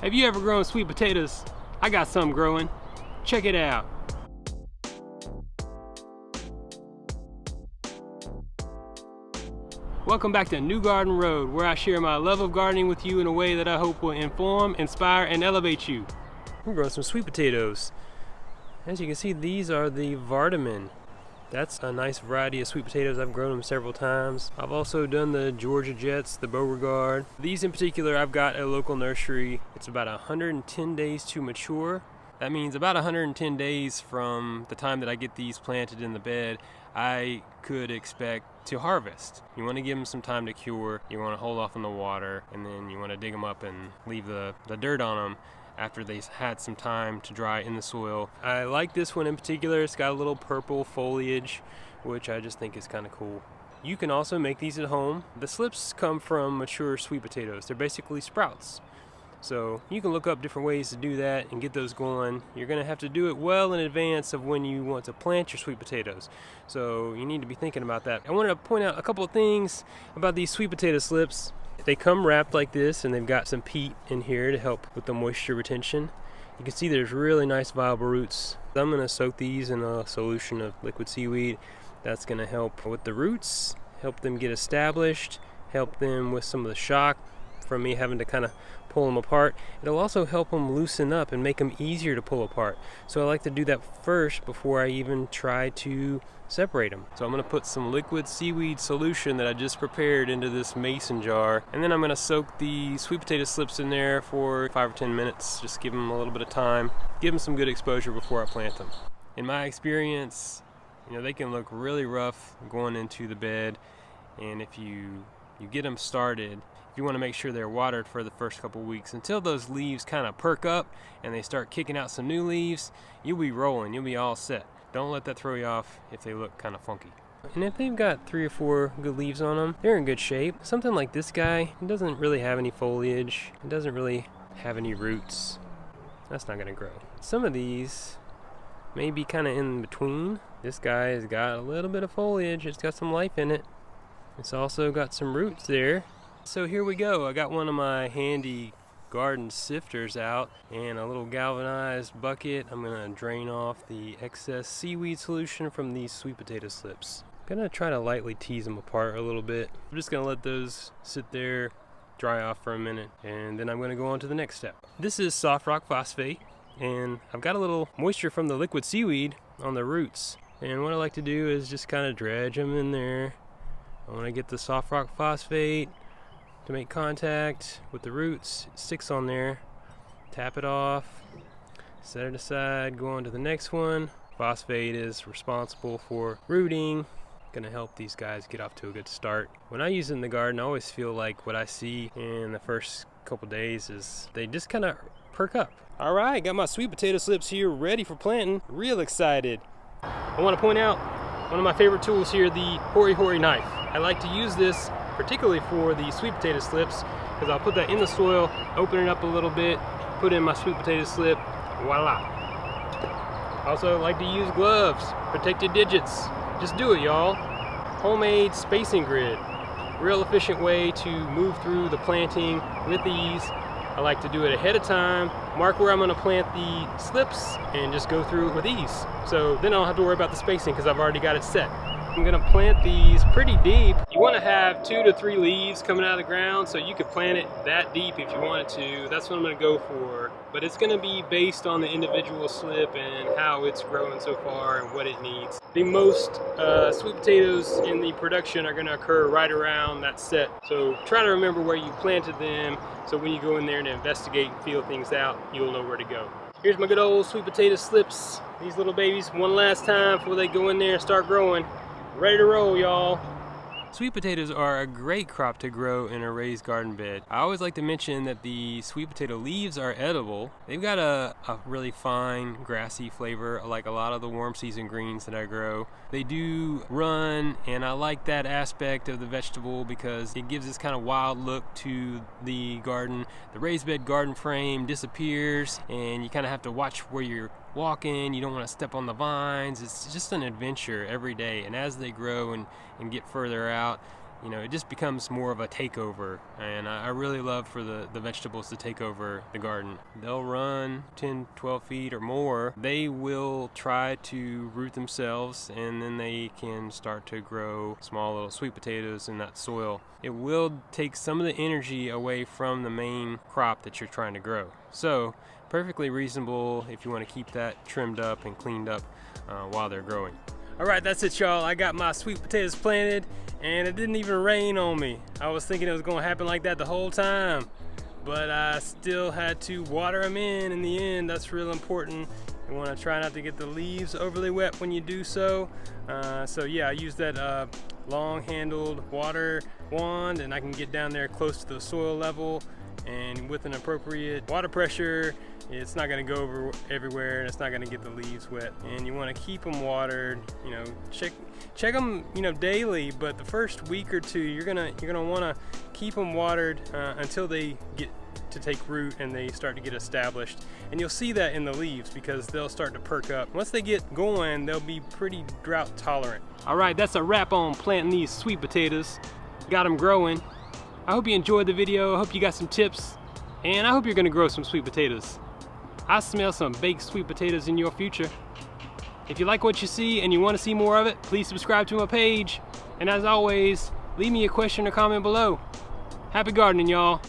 Have you ever grown sweet potatoes? I got some growing. Check it out. Welcome back to New Garden Road, where I share my love of gardening with you in a way that I hope will inform, inspire, and elevate you. I'm growing some sweet potatoes. As you can see, these are the Varieties. That's a nice variety of sweet potatoes. I've grown them several times. I've also done the Georgia Jets, the Beauregard. These in particular, I've got at a local nursery. It's about 110 days to mature. That means about 110 days from the time that I get these planted in the bed, I could expect to harvest. You want to give them some time to cure. You want to hold off on the water, and then you want to dig them up and leave the dirt on them after they've had some time to dry in the soil. I like this one in particular. It's got a little purple foliage, which I just think is kind of cool. You can also make these at home. The slips come from mature sweet potatoes. They're basically sprouts. So you can look up different ways to do that and get those going. You're going to have to do it well in advance of when you want to plant your sweet potatoes. So you need to be thinking about that. I wanted to point out a couple of things about these sweet potato slips. They come wrapped like this, and they've got some peat in here to help with the moisture retention. You can see there's really nice viable roots. I'm going to soak these in a solution of liquid seaweed. That's going to help with the roots, help them get established, help them with some of the shock from me having to kind of pull them apart. It'll also help them loosen up and make them easier to pull apart. So I like to do that first before I even try to separate them. So I'm going to put some liquid seaweed solution that I just prepared into this mason jar, and then I'm going to soak the sweet potato slips in there for 5 or 10 minutes. Just give them a little bit of time, give them some good exposure before I plant them. In my experience, they can look really rough going into the bed, and if you get them started, you want to make sure they're watered for the first couple weeks until those leaves kind of perk up and they start kicking out some new leaves. You'll be rolling, you'll be all set. Don't let that throw you off if they look kind of funky. And if they've got 3 or 4 good leaves on them, they're in good shape. Something like this guy, it doesn't really have any foliage. It doesn't really have any roots. That's not going to grow. Some of these may be kind of in between. This guy has got a little bit of foliage. It's got some life in it. It's also got some roots there. So here we go. I got one of my handy garden sifters out and a little galvanized bucket. I'm going to drain off the excess seaweed solution from these sweet potato slips. I'm going to try to lightly tease them apart a little bit. I'm just going to let those sit there, dry off for a minute, and then I'm going to go on to the next step. This is soft rock phosphate, and I've got a little moisture from the liquid seaweed on the roots. And what I like to do is just kind of dredge them in there. I want to get the soft rock phosphate to make contact with the roots. It sticks on there. Tap it off, set it aside, go on to the next one. Phosphate is responsible for rooting. Gonna help these guys get off to a good start. When I use it in the garden, I always feel like what I see in the first couple days is they just kind of perk up. All right, got my sweet potato slips here ready for planting. Real excited. I want to point out one of my favorite tools here, the Hori Hori knife. I like to use this particularly for the sweet potato slips, because I'll put that in the soil, open it up a little bit, put in my sweet potato slip, voila. Also like to use gloves, protect your digits. Just do it, y'all. Homemade spacing grid. Real efficient way to move through the planting with ease. I like to do it ahead of time, mark where I'm going to plant the slips, and just go through it with ease. So then I don't have to worry about the spacing because I've already got it set. I'm going to plant these pretty deep. You want to have 2 to 3 leaves coming out of the ground, so you could plant it that deep if you wanted to. That's what I'm going to go for. But it's going to be based on the individual slip and how it's growing so far and what it needs. The most sweet potatoes in the production are going to occur right around that set. So try to remember where you planted them, so when you go in there and investigate and feel things out, you'll know where to go. Here's my good old sweet potato slips. These little babies, one last time before they go in there and start growing. Ready to roll, y'all. Sweet potatoes are a great crop to grow in a raised garden bed. I always like to mention that the sweet potato leaves are edible. They've got a really fine grassy flavor, like a lot of the warm season greens that I grow. They do run, and I like that aspect of the vegetable because it gives this kind of wild look to the garden. The raised bed garden frame disappears, and you kind of have to watch where you're walking. You don't want to step on the vines. It's just an adventure every day, and as they grow and get further out, you know, it just becomes more of a takeover, and I really love for the vegetables to take over the garden. They'll run 10, 12 feet or more. They will try to root themselves, and then they can start to grow small little sweet potatoes in that soil. It will take some of the energy away from the main crop that you're trying to grow. So perfectly reasonable if you want to keep that trimmed up and cleaned up while they're growing. All right, that's it, y'all. I got my sweet potatoes planted, and it didn't even rain on me. I was thinking it was going to happen like that the whole time, but I still had to water them in the end. That's real important. You want to try not to get the leaves overly wet when you do so. So yeah, I use that long-handled water wand, and I can get down there close to the soil level, and with an appropriate water pressure, it's not going to go over everywhere, and it's not going to get the leaves wet. And you want to keep them watered. You know, check them, you know, daily. But the first week or two, you're gonna want to keep them watered until they get to take root and they start to get established. And you'll see that in the leaves because they'll start to perk up. Once they get going, they'll be pretty drought tolerant. All right, that's a wrap on planting these sweet potatoes. Got them growing. I hope you enjoyed the video. I hope you got some tips, and I hope you're gonna grow some sweet potatoes. I smell some baked sweet potatoes in your future. If you like what you see and you want to see more of it, please subscribe to my page. And as always, leave me a question or comment below. Happy gardening, y'all.